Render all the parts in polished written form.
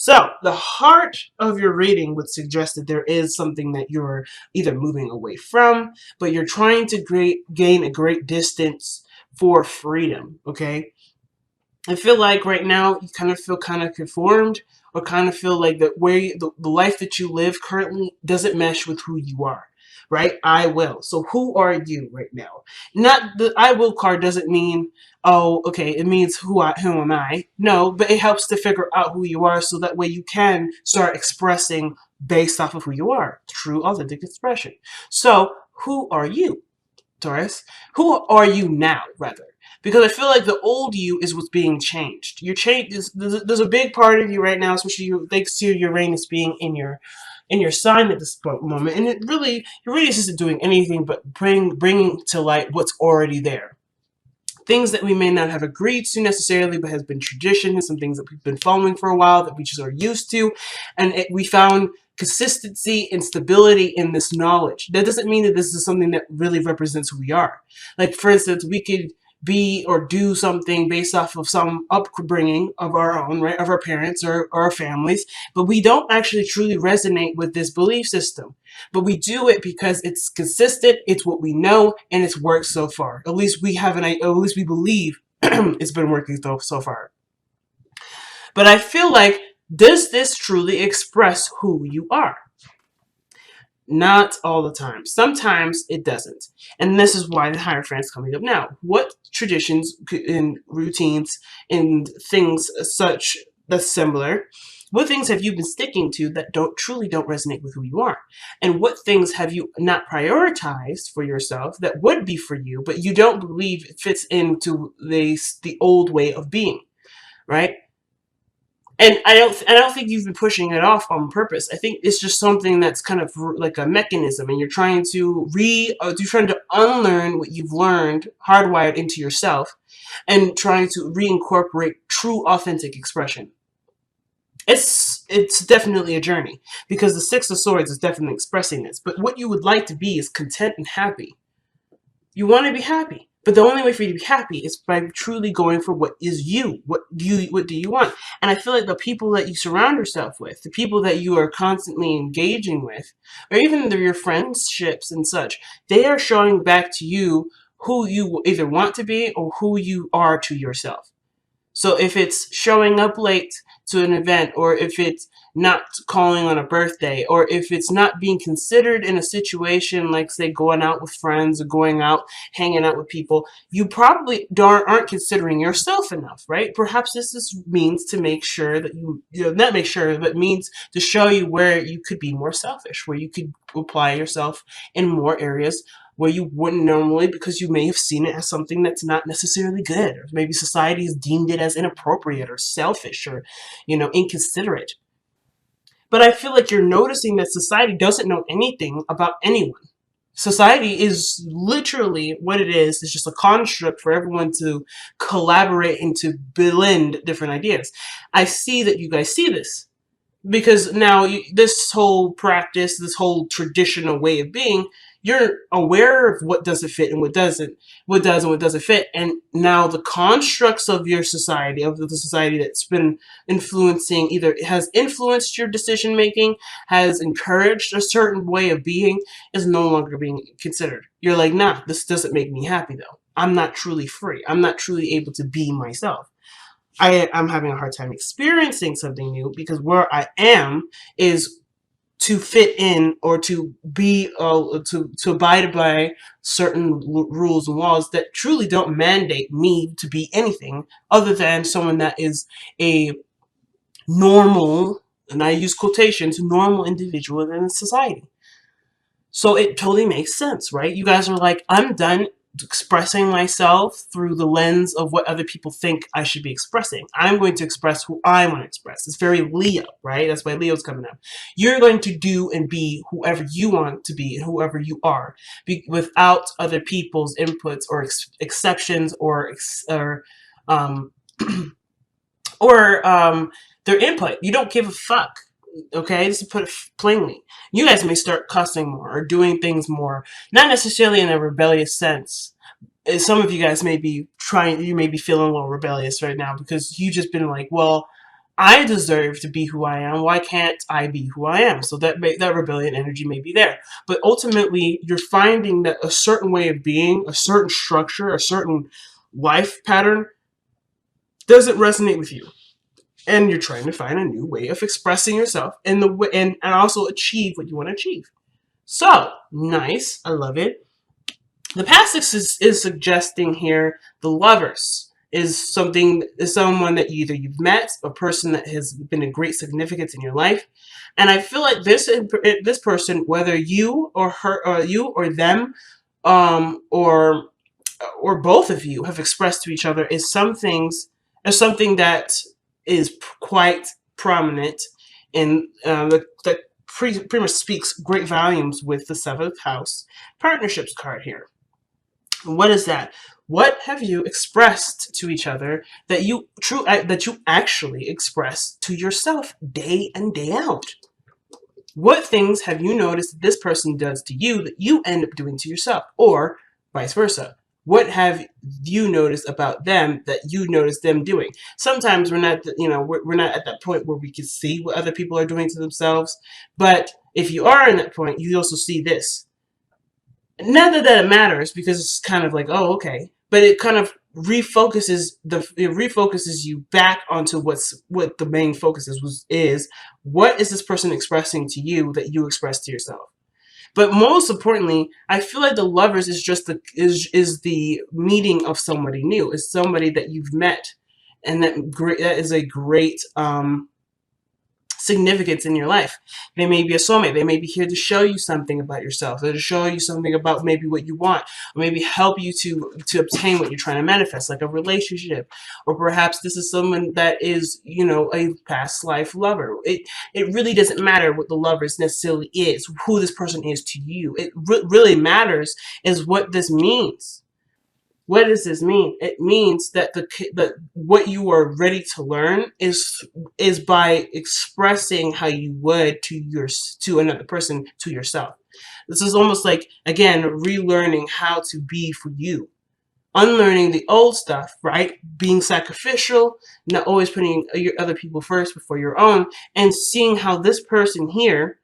So, the heart of your reading would suggest that there is something that you're either moving away from, but you're trying to gain a great distance for freedom, okay? I feel like right now you kind of feel kind of conformed, or kind of feel like that where the life that you live currently doesn't mesh with who you are, right? I will. So who are you right now? Not the I will card doesn't mean, oh, okay, it means who am I? No, but it helps to figure out who you are so that way you can start expressing based off of who you are. True authentic expression. So who are you, Taurus? Who are you now, rather? Because I feel like the old you is what's being changed. You're changed. There's a big part of you right now, especially you, thanks to Uranus being in your sign at this moment, and Uranus isn't doing anything but bringing to light what's already there. Things that we may not have agreed to necessarily, but has been tradition, and some things that we've been following for a while that we just are used to, and we found consistency and stability in this knowledge. That doesn't mean that this is something that really represents who we are. Like, for instance, we could be or do something based off of some upbringing of our own, right, of our parents or our families, but we don't actually truly resonate with this belief system. But we do it because it's consistent, it's what we know, and it's worked so far. At least we have at least we believe it's been working so far. But I feel like, does this truly express who you are? Not all the time. Sometimes it doesn't. And this is why the Hierophant is coming up now. What traditions and routines and things such that's similar, what things have you been sticking to that truly don't resonate with who you are? And what things have you not prioritized for yourself that would be for you, but you don't believe it fits into the old way of being, right? And I don't think you've been pushing it off on purpose. I think it's just something that's kind of like a mechanism, and you're trying to unlearn what you've learned, hardwired into yourself, and trying to reincorporate true, authentic expression. It's definitely a journey, because the Six of Swords is definitely expressing this. But what you would like to be is content and happy. You want to be happy. But the only way for you to be happy is by truly going for what is you. What do you want? And I feel like the people that you surround yourself with, the people that you are constantly engaging with, or even your friendships and such, they are showing back to you who you either want to be or who you are to yourself. So if it's showing up late to an event, or if it's not calling on a birthday, or if it's not being considered in a situation like, say, going out with friends or going out, hanging out with people, you probably aren't considering yourself enough, right? Perhaps means to make sure that not make sure, but means to show you where you could be more selfish, where you could apply yourself in more areas where you wouldn't normally, because you may have seen it as something that's not necessarily good, or maybe society has deemed it as inappropriate or selfish or, inconsiderate. But I feel like you're noticing that society doesn't know anything about anyone. Society is literally what it is. It's just a construct for everyone to collaborate and to blend different ideas. I see that you guys see this, because now this whole practice, this whole traditional way of being, you're aware of what doesn't fit and what doesn't, what does and what doesn't fit. And now the constructs of your society, of the society that's been influencing, either has influenced your decision making, has encouraged a certain way of being, is no longer being considered. You're like, nah, this doesn't make me happy though. I'm not truly free. I'm not truly able to be myself. I'm having a hard time experiencing something new, because where I am is to fit in, or to be to abide by certain rules and laws that truly don't mandate me to be anything other than someone that is a normal, and I use quotations, normal individual in society. So it totally makes sense, right? You guys are like, I'm done expressing myself through the lens of what other people think I should be expressing. I'm going to express who I want to express. It's very Leo, right? That's why Leo's coming up. You're going to do and be whoever you want to be and whoever you are, without other people's inputs or exceptions um, their input. You don't give a fuck. Okay, just to put it plainly, you guys may start cussing more or doing things more, not necessarily in a rebellious sense. Some of you guys may be feeling a little rebellious right now, because you've just been like, well, I deserve to be who I am. Why can't I be who I am? So that rebellion energy may be there. But ultimately, you're finding that a certain way of being, a certain structure, a certain life pattern doesn't resonate with you. And you're trying to find a new way of expressing yourself and also achieve what you want to achieve. So, nice. I love it. The past six is suggesting here the lovers is someone that either you've met, a person that has been a great significance in your life, and I feel like this person, whether you or her, or you or them, or both of you have expressed to each other is something that is quite prominent in that pretty much speaks great volumes with the seventh house partnerships card here. What is that? What have you expressed to each other that you actually express to yourself day in day out? What things have you noticed that this person does to you that you end up doing to yourself, or vice versa? What have you noticed about them that you notice them doing? Sometimes we're not at that point where we can see what other people are doing to themselves, but if you are in that point, you also see this. Not that it matters, because it's kind of like, oh, okay, but it kind of refocuses you back onto what the main focus is what is this person expressing to you that you express to yourself. But most importantly, I feel like the lovers is just the meeting of somebody new, is somebody that you've met, and that is a great significance in your life. They may be a soulmate. They may be here to show you something about yourself, or to show you something about maybe what you want, or maybe help you to obtain what you're trying to manifest, like a relationship. Or perhaps this is someone that is, a past life lover. It really doesn't matter what the lovers necessarily is, who this person is to you. It really matters is what this means. What does this mean? It means that what you are ready to learn is by expressing how you would to another person, to yourself. This is almost like, again, relearning how to be for you, unlearning the old stuff, right? Being sacrificial, not always putting your other people first before your own, and seeing how this person here,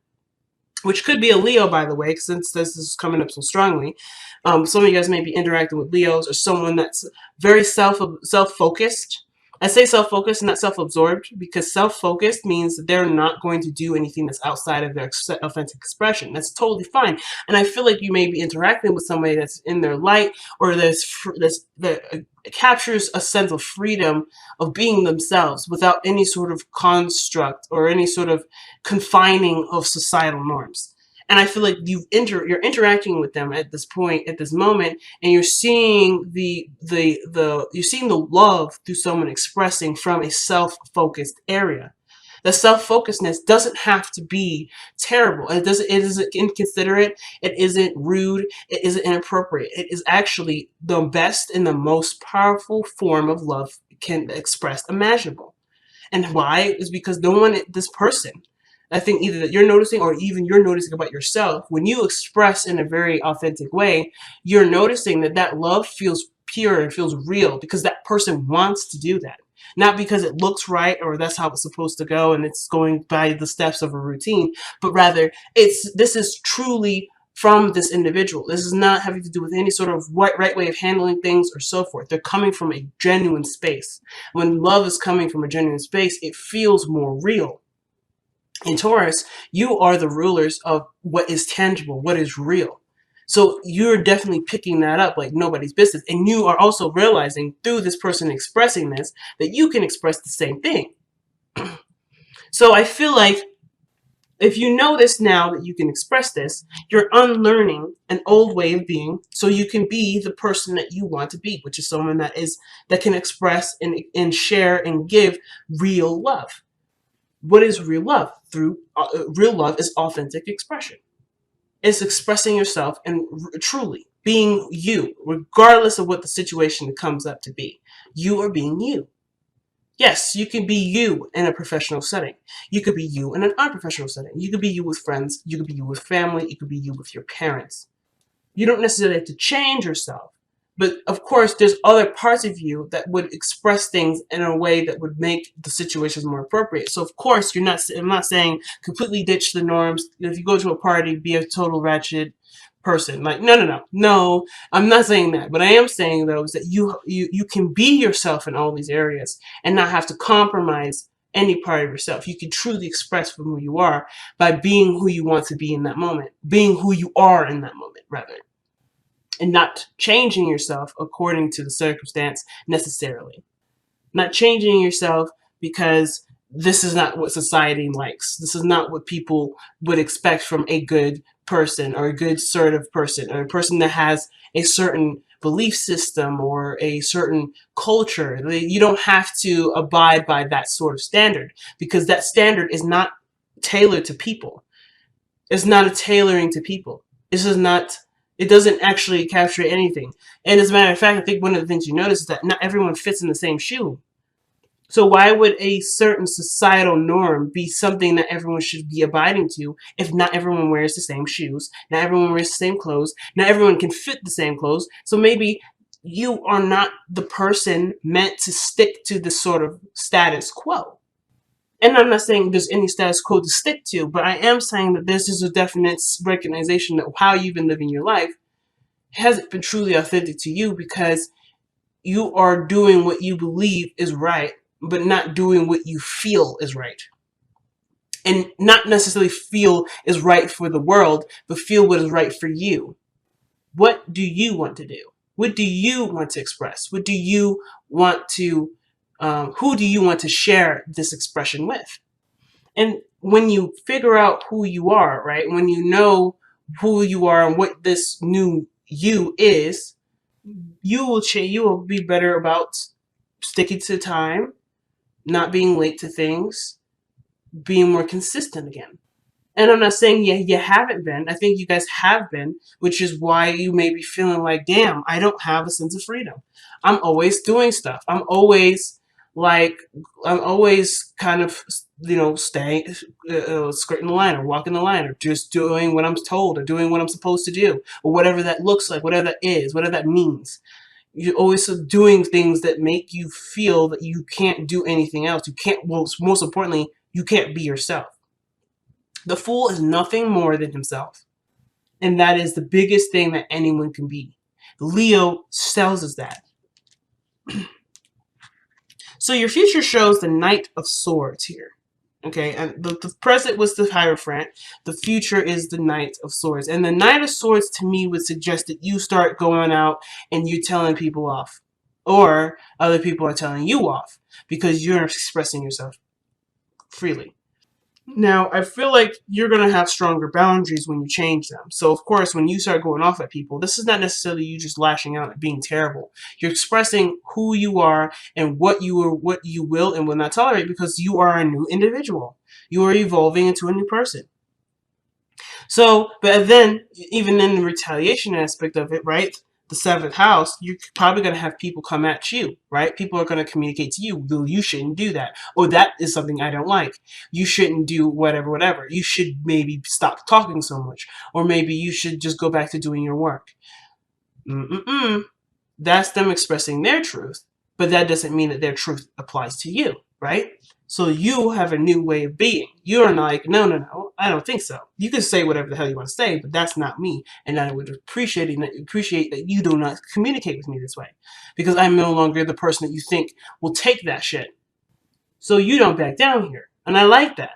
which could be a Leo, by the way, since this is coming up so strongly. Some of you guys may be interacting with Leos, or someone that's very self-focused. I say self-focused, not self-absorbed, because self-focused means that they're not going to do anything that's outside of their authentic expression. That's totally fine. And I feel like you may be interacting with somebody that's in their light, or that captures a sense of freedom of being themselves without any sort of construct or any sort of confining of societal norms. And I feel like you're interacting with them at this point, at this moment, and you're seeing you're seeing the love through someone expressing from a self-focused area. The self-focusedness doesn't have to be terrible. It isn't inconsiderate. It isn't rude. It isn't inappropriate. It is actually the best and the most powerful form of love can express imaginable. And why? Is because this person, I think either that you're noticing, or even you're noticing about yourself, when you express in a very authentic way, you're noticing that love feels pure and feels real, because that person wants to do that. Not because it looks right, or that's how it's supposed to go and it's going by the steps of a routine, but rather this is truly from this individual. This is not having to do with any sort of right way of handling things or so forth. They're coming from a genuine space. When love is coming from a genuine space, it feels more real. In Taurus, you are the rulers of what is tangible, what is real. So you're definitely picking that up like nobody's business. And you are also realizing through this person expressing this that you can express the same thing. So I feel like if you know this now, that you can express this, you're unlearning an old way of being, so you can be the person that you want to be, which is someone that can express and share and give real love. What is real love? Real love is authentic expression. It's expressing yourself and truly being you, regardless of what the situation comes up to be. You are being you. Yes, you can be you in a professional setting. You could be you in an unprofessional setting. You could be you with friends. You could be you with family. You could be you with your parents. You don't necessarily have to change yourself, But of course, there's other parts of you that would express things in a way that would make the situations more appropriate. So of course, I'm not saying completely ditch the norms. If you go to a party, be a total ratchet person. Like, no, I'm not saying that. But I am saying, though, is that you can be yourself in all these areas and not have to compromise any part of yourself. You can truly express from who you are by being who you want to be in that moment, being who you are in that moment, rather, and not changing yourself according to the circumstance necessarily. Not changing yourself because this is not what society likes. This is not what people would expect from a good person, or a good sort of person, or a person that has a certain belief system or a certain culture. You don't have to abide by that sort of standard, because that standard is not tailored to people. It's not a tailoring to people. This is not, it doesn't actually capture anything. And as a matter of fact, I think one of the things you notice is that not everyone fits in the same shoe. So why would a certain societal norm be something that everyone should be abiding to if not everyone wears the same shoes, not everyone wears the same clothes, not everyone can fit the same clothes? So maybe you are not the person meant to stick to this sort of status quo. And I'm not saying there's any status quo to stick to, but I am saying that this is a definite recognition that how you've been living your life hasn't been truly authentic to you, because you are doing what you believe is right, but not doing what you feel is right. And not necessarily feel is right for the world, but feel what is right for you. What do you want to do? What do you want to express? What do you want to, who do you want to share this expression with? And when you figure out who you are, right? When you know who you are and what this new you is, you will change. You will be better about sticking to time, not being late to things, being more consistent again. And I'm not saying you haven't been. I think you guys have been, which is why you may be feeling like, damn, I don't have a sense of freedom. I'm always doing stuff. Like, I'm always kind of, staying, skirting the line or walking the line or just doing what I'm told or doing what I'm supposed to do, or whatever that looks like, whatever that is, whatever that means. You're always doing things that make you feel that you can't do anything else. You can't, well, most importantly, you can't be yourself. The fool is nothing more than himself. And that is the biggest thing that anyone can be. Leo tells us that. So your future shows the Knight of Swords here. Okay, and the present was the Hierophant. The future is the Knight of Swords. And the Knight of Swords to me would suggest that you start going out and you telling people off. Or other people are telling you off because you're expressing yourself freely. Now, I feel like you're going to have stronger boundaries when you change them. So, of course, when you start going off at people, this is not necessarily you just lashing out at being terrible. You're expressing who you are and what you will and will not tolerate, because you are a new individual. You are evolving into a new person. So, but then, even in the retaliation aspect of it, right? The seventh house, you're probably going to have people come at you, right? People are going to communicate to you, well, you shouldn't do that. Or that is something I don't like. You shouldn't do whatever. You should maybe stop talking so much. Or maybe you should just go back to doing your work. That's them expressing their truth. But that doesn't mean that their truth applies to you, right? So you have a new way of being. You're like, no, I don't think so. You can say whatever the hell you want to say, but that's not me. And I would appreciate that you do not communicate with me this way, because I'm no longer the person that you think will take that shit. So you don't back down here. And I like that.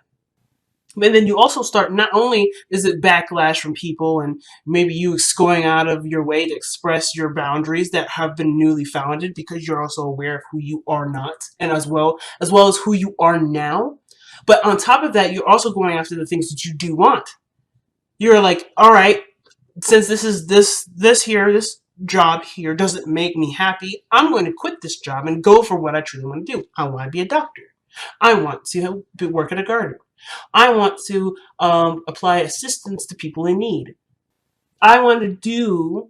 But then you also start, not only is it backlash from people and maybe you going out of your way to express your boundaries that have been newly founded, because you're also aware of who you are not, and as well as who you are now. But on top of that, you're also going after the things that you do want. You're like, all right, since this job here doesn't make me happy, I'm going to quit this job and go for what I truly want to do. I want to be a doctor. I want to work at a garden. I want to apply assistance to people in need. I want to do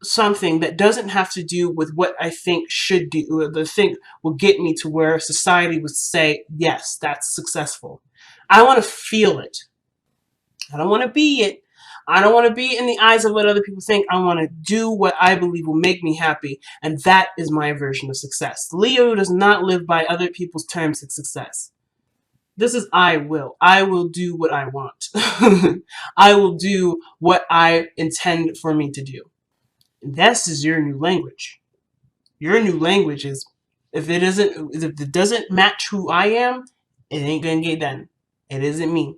something that doesn't have to do with what I think should do. The thing will get me to where society would say, yes, that's successful. I want to feel it. I don't want to be it. I don't want to be in the eyes of what other people think. I want to do what I believe will make me happy. And that is my version of success. Leo does not live by other people's terms of success. This is I will. I will do what I want. I will do what I intend for me to do. This is your new language. Your new language is if it doesn't match who I am, it ain't gonna get done. It isn't me.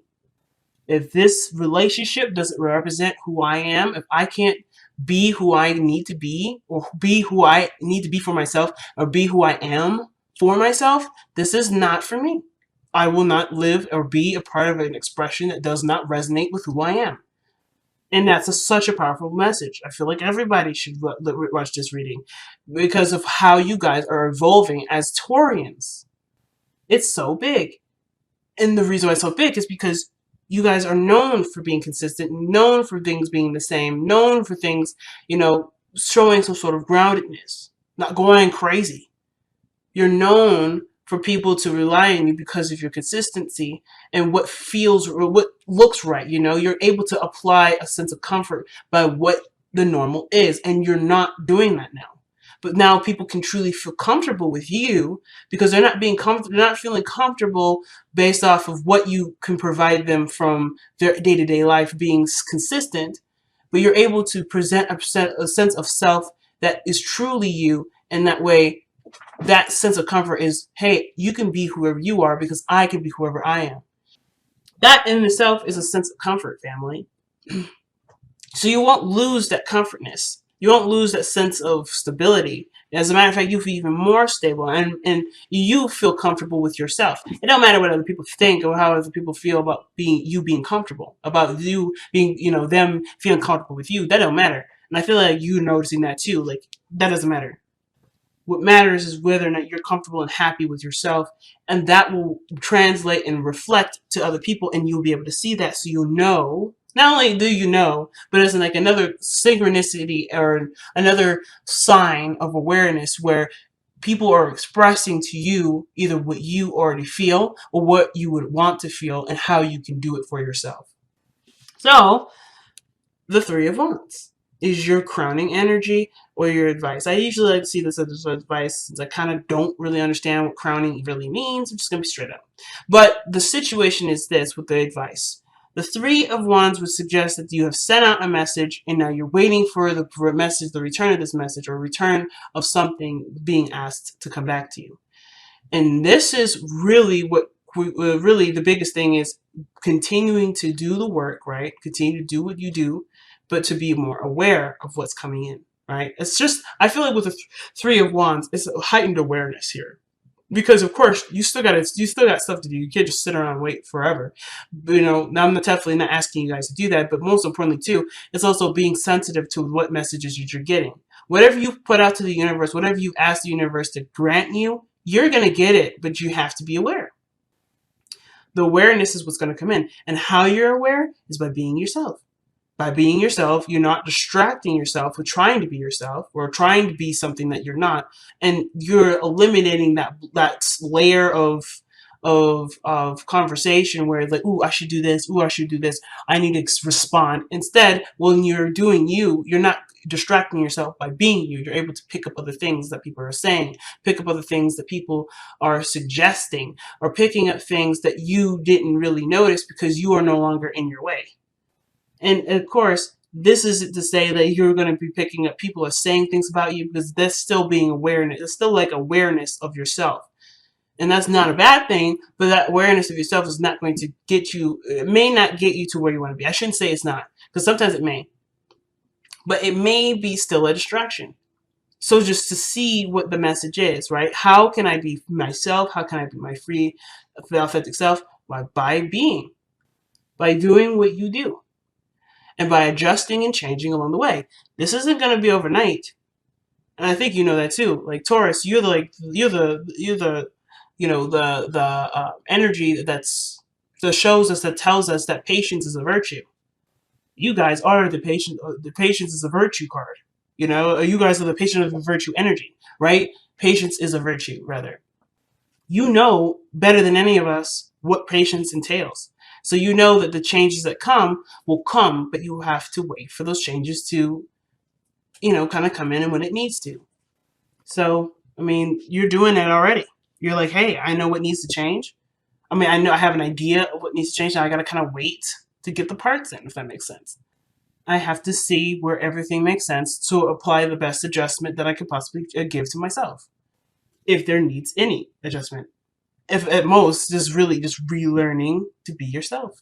If this relationship doesn't represent who I am, if I can't be who I need to be, or be who I need to be for myself, or be who I am for myself, this is not for me. I will not live or be a part of an expression that does not resonate with who I am. And that's such a powerful message. I feel like everybody should watch this reading because of how you guys are evolving as Taurians. It's so big. And the reason why it's so big is because you guys are known for being consistent, known for things being the same, known for things, showing some sort of groundedness, not going crazy. You're known for people to rely on you because of your consistency and what feels or what looks right. You're able to apply a sense of comfort by what the normal is, and you're not doing that now. But now people can truly feel comfortable with you because they're not feeling comfortable based off of what you can provide them from their day-to-day life being consistent. But you're able to present a sense of self that is truly you, and that way that sense of comfort is, hey, you can be whoever you are because I can be whoever I am. That in itself is a sense of comfort, family. So you won't lose that comfortness. You won't lose that sense of stability. As a matter of fact, you feel even more stable, and you feel comfortable with yourself. It don't matter what other people think or how other people feel about being comfortable, about you being, them feeling comfortable with you. That don't matter. And I feel like you noticing that too. Like, that doesn't matter. What matters is whether or not you're comfortable and happy with yourself, and that will translate and reflect to other people, and you'll be able to see that, so you'll know. Not only do you know, but it's like another synchronicity or another sign of awareness where people are expressing to you either what you already feel or what you would want to feel and how you can do it for yourself. So, the Three of Wands is your crowning energy or your advice. I usually like to see this as advice since I kind of don't really understand what crowning really means. I'm just going to be straight up. But the situation is this with the advice. The Three of Wands would suggest that you have sent out a message and now you're waiting for the message, the return of this message, or return of something being asked to come back to you. And this is really what really the biggest thing is continuing to do the work, right? Continue to do what you do, but to be more aware of what's coming in, right? It's just, I feel like with the Three of Wands, it's a heightened awareness here. Because of course you still got stuff to do. You can't just sit around and wait forever. Now I'm definitely not asking you guys to do that, but most importantly too, it's also being sensitive to what messages you're getting. Whatever you put out to the universe, whatever you ask the universe to grant you, you're gonna get it, but you have to be aware. The awareness is what's gonna come in, and how you're aware is by being yourself. By being yourself, you're not distracting yourself with trying to be yourself or trying to be something that you're not, and you're eliminating that layer of conversation where it's like, ooh, I should do this, ooh, I should do this, I need to respond. Instead, when you're doing you, you're not distracting yourself by being you. You're able to pick up other things that people are saying, pick up other things that people are suggesting, or picking up things that you didn't really notice because you are no longer in your way. And of course, this isn't to say that you're going to be picking up people are saying things about you, because that's still being awareness. It's still like awareness of yourself. And that's not a bad thing, but that awareness of yourself is not going to get you, it may not get you to where you want to be. I shouldn't say it's not, because sometimes it may. But it may be still a distraction. So just to see what the message is, right? How can I be myself? How can I be my free, authentic self? By being. By doing what you do. And by adjusting and changing along the way. This isn't going to be overnight, and I think you know that too. Like Taurus, you're the energy that shows us, that tells us that patience is a virtue. You guys are the patient. The patience is a virtue card. You guys are the patient of the virtue energy, right? Patience is a virtue, rather. You know better than any of us what patience entails. So you know that the changes that come will come, but you have to wait for those changes to, kind of come in and when it needs to. So, I mean, you're doing it already. You're like, hey, I know what needs to change. I mean, I know I have an idea of what needs to change. Now I got to kind of wait to get the parts in, if that makes sense. I have to see where everything makes sense to apply the best adjustment that I could possibly give to myself, if there needs any adjustment. If at most, just really just relearning to be yourself.